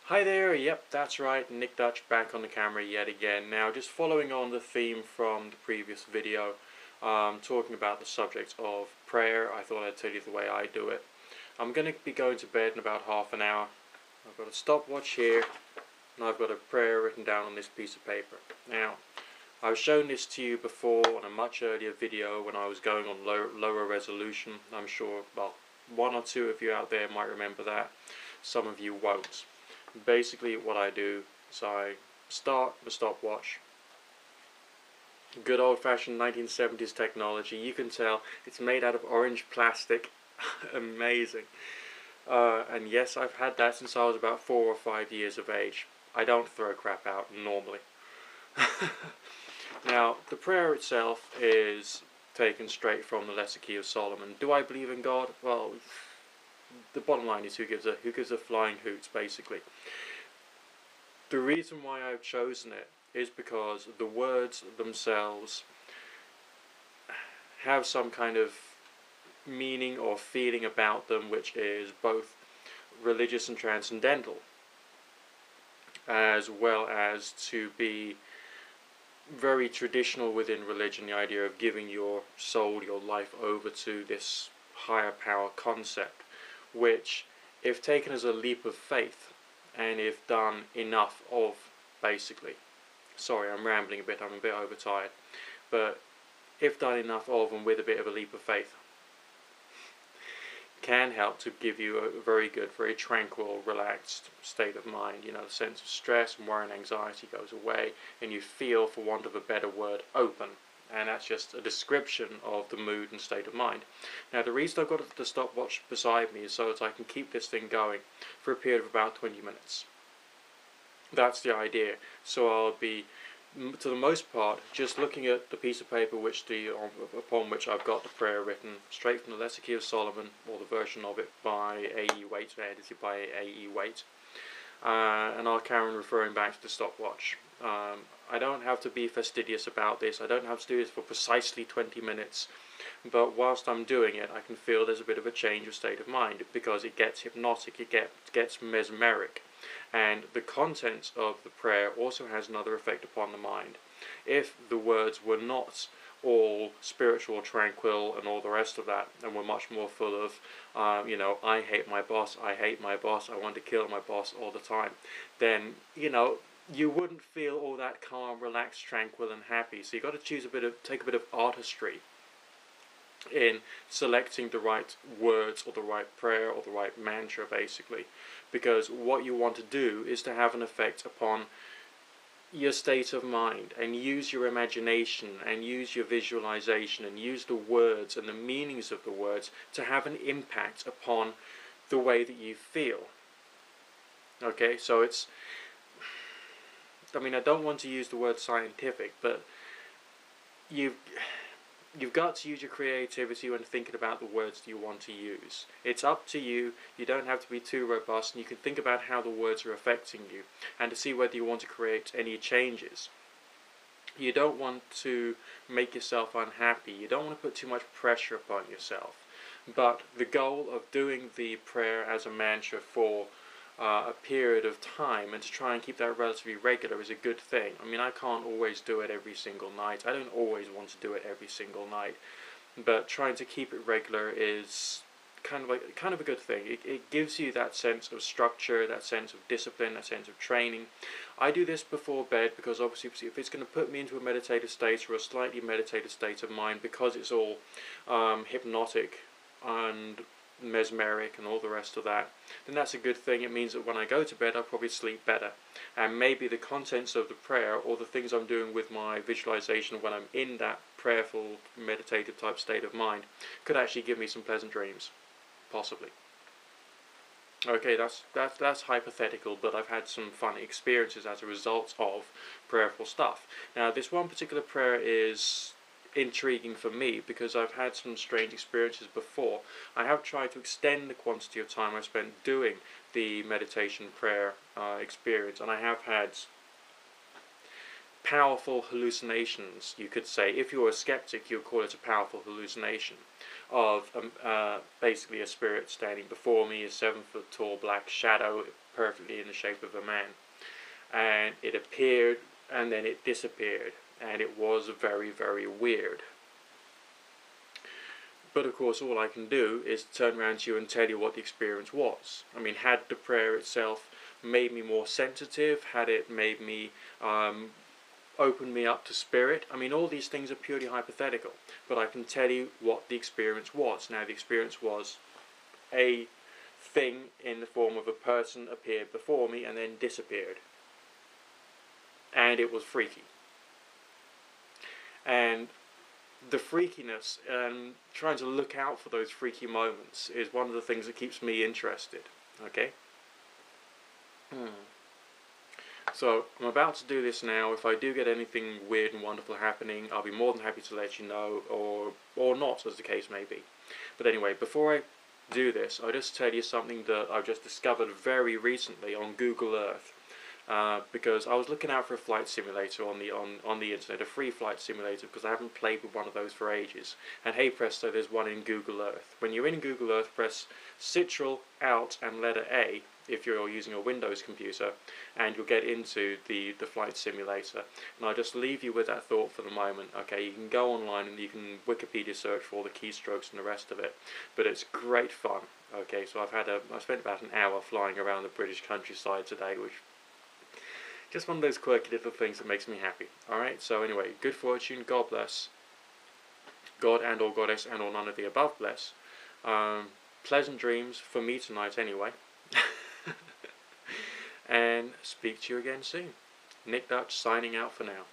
Hi there, yep, that's right, Nick Dutch back on the camera yet again. Now, just following on the theme from the previous video, talking about the subject of prayer, I thought I'd tell you the way I do it. I'm going to be going to bed in about half an hour. I've got a stopwatch here, and I've got a prayer written down on this piece of paper. Now, I've shown this to you before on a much earlier video when I was going on lower resolution. I'm sure, well, one or two of you out there might remember that. Some of you won't. Basically what I do is I start the stopwatch. Good old-fashioned 1970s technology. You can tell it's made out of orange plastic. Amazing. And yes, I've had that since I was about 4 or 5 years of age. I don't throw crap out normally. Now, the prayer itself is taken straight from the Lesser Key of Solomon. Do I believe in God? Well, the bottom line is who gives a flying hoots, basically. The reason why I've chosen it is because the words themselves have some kind of meaning or feeling about them which is both religious and transcendental, as well as to be very traditional within religion, the idea of giving your soul, your life over to this higher power concept, which, if taken as a leap of faith, and if done enough of, basically, sorry, I'm rambling a bit, I'm a bit overtired, but if done enough of and with a bit of a leap of faith, can help to give you a very good, very tranquil, relaxed state of mind. You know, the sense of stress and worry and anxiety goes away, and you feel, for want of a better word, open. And that's just a description of the mood and state of mind. Now, the reason I've got the stopwatch beside me is so that I can keep this thing going for a period of about 20 minutes. That's the idea. So I'll be, to the most part, just looking at the piece of paper upon which I've got the prayer written, straight from the Lesser Key of Solomon, or the version of it by A.E. Waite, edited by A.E. Waite. And I'll carry on referring back to the stopwatch. I don't have to be fastidious about this. I don't have to do this for precisely 20 minutes. But whilst I'm doing it, I can feel there's a bit of a change of state of mind, because it gets hypnotic, it gets mesmeric. And the content of the prayer also has another effect upon the mind. If the words were not all spiritual, tranquil, and all the rest of that, and were much more full of, I hate my boss, I hate my boss, I want to kill my boss all the time, then, you wouldn't feel all that calm, relaxed, tranquil, and happy. So you've got to take a bit of artistry in selecting the right words or the right prayer or the right mantra, basically, because what you want to do is to have an effect upon your state of mind, and use your imagination and use your visualization and use the words and the meanings of the words to have an impact upon the way that you feel. Okay, so it's, I don't want to use the word scientific, but you've got to use your creativity when thinking about the words that you want to use. It's up to you. You don't have to be too robust, and you can think about how the words are affecting you and to see whether you want to create any changes. You don't want to make yourself unhappy. You don't want to put too much pressure upon yourself. But the goal of doing the prayer as a mantra for a period of time, and to try and keep that relatively regular, is a good thing. I can't always do it every single night. I don't always want to do it every single night, but trying to keep it regular is kind of a good thing. It gives you that sense of structure, that sense of discipline, that sense of training. I do this before bed because obviously if it's going to put me into a meditative state or a slightly meditative state of mind, because it's all hypnotic and mesmeric and all the rest of that, then that's a good thing. It means that when I go to bed, I'll probably sleep better, and maybe the contents of the prayer or the things I'm doing with my visualization when I'm in that prayerful, meditative type state of mind could actually give me some pleasant dreams, possibly. Okay, that's hypothetical, but I've had some fun experiences as a result of prayerful stuff. Now, this one particular prayer is intriguing for me because I've had some strange experiences before. I have tried to extend the quantity of time I spent doing the meditation prayer experience, and I have had powerful hallucinations, you could say. If you're a skeptic, you'd call it a powerful hallucination of basically a spirit standing before me, a 7-foot tall black shadow, perfectly in the shape of a man. And it appeared and then it disappeared, and it was very, very weird. But of course, all I can do is turn around to you and tell you what the experience was. I mean, had the prayer itself made me more sensitive? Had it made me open me up to spirit? I mean, all these things are purely hypothetical, but I can tell you what the experience was. Now, the experience was a thing in the form of a person appeared before me and then disappeared. And it was freaky. And the freakiness and trying to look out for those freaky moments is one of the things that keeps me interested. Okay? So I'm about to do this now. If I do get anything weird and wonderful happening, I'll be more than happy to let you know, or not, as the case may be. But anyway, before I do this, I'll just tell you something that I've just discovered very recently on Google Earth. Because I was looking out for a flight simulator on the internet, a free flight simulator, because I haven't played with one of those for ages. And hey presto, there's one in Google Earth. When you're in Google Earth, press Ctrl, Alt and letter A if you're using a Windows computer, and you'll get into the flight simulator. And I'll just leave you with that thought for the moment. Okay, you can go online and you can Wikipedia search for all the keystrokes and the rest of it, but it's great fun. Okay, so I spent about an hour flying around the British countryside today, which just one of those quirky little things that makes me happy. Alright, so anyway, good fortune, God bless. God and or goddess and or none of the above bless. Pleasant dreams for me tonight anyway. And speak to you again soon. Nick Dutch signing out for now.